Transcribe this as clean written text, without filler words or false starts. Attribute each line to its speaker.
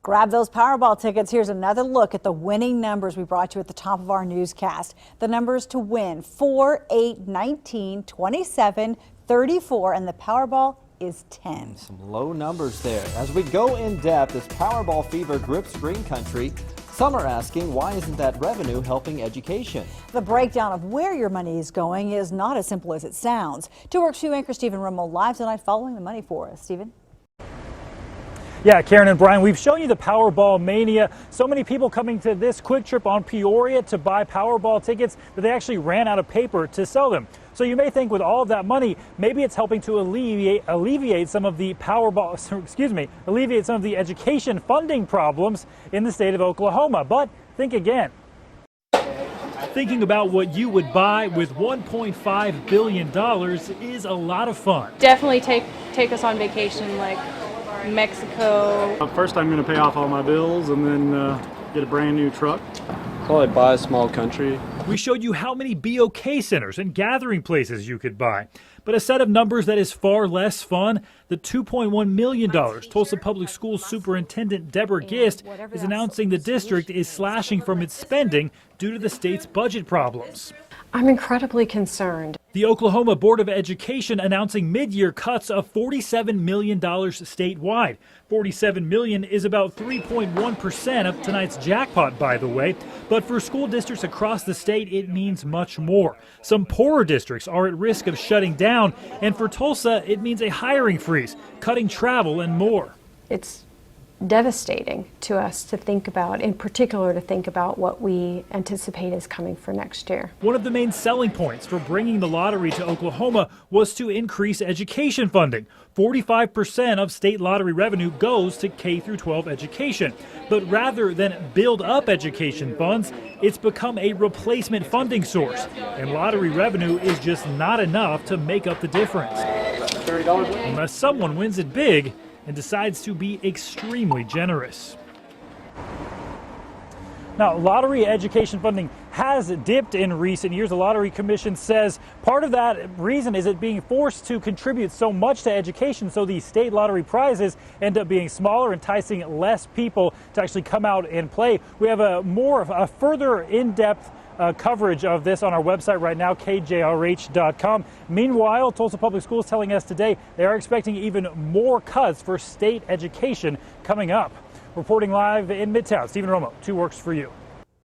Speaker 1: Grab those Powerball tickets. Here's another look at the winning numbers we brought you at the top of our newscast. The numbers to win: 4, 8, 19, 27, 34, and the Powerball is 10.
Speaker 2: Some low numbers there. As we go in depth as Powerball fever grips green country, some are asking, why isn't that revenue helping education?
Speaker 1: The breakdown of where your money is going is not as simple as it sounds. 2 Works 2 anchor Stephen Rummel live tonight following the money for us. Stephen?
Speaker 3: Yeah, Karen and Brian, we've shown you the Powerball mania. So many people coming to this quick trip on Peoria to buy Powerball tickets that they actually ran out of paper to sell them. So you may think with all of that money, maybe it's helping to alleviate some of the alleviate some of the education funding problems in the state of Oklahoma. But think again. Thinking about what you would buy with $1.5 billion is a lot of fun.
Speaker 4: Definitely take us on vacation, like Mexico.
Speaker 5: First, I'm going to pay off all my bills and then get a brand new truck.
Speaker 6: Probably buy a small country.
Speaker 3: We showed you how many BOK centers and gathering places you could buy. But a set of numbers that is far less fun, the $2.1 million Tulsa Public Schools Superintendent Deborah Gist is announcing the district is slashing from its spending due to the state's budget problems.
Speaker 7: I'm incredibly concerned.
Speaker 3: The Oklahoma Board of Education announcing mid-year cuts of $47 million statewide. $47 million is about 3.1% of tonight's jackpot, by the way. But for school districts across the state, it means much more. Some poorer districts are at risk of shutting down. And for Tulsa, it means a hiring freeze, cutting travel, and more.
Speaker 7: It's devastating to us to think about, in particular to think about what we anticipate is coming for next year.
Speaker 3: One of the main selling points for bringing the lottery to Oklahoma was to increase education funding. 45% of state lottery revenue goes to K-12 education. But rather than build up education funds, it's become a replacement funding source. And lottery revenue is just not enough to make up the difference. Unless someone wins it big and decides to be extremely generous. Now, lottery education funding has dipped in recent years. The Lottery Commission says part of that reason is it being forced to contribute so much to education, so the state lottery prizes end up being smaller, enticing less people to actually come out and play. We have a further in-depth coverage of this on our website right now, KJRH.com. Meanwhile, Tulsa Public Schools telling us today they are expecting even more cuts for state education coming up. Reporting live in Midtown, Stephen Romo, 2 Works for You.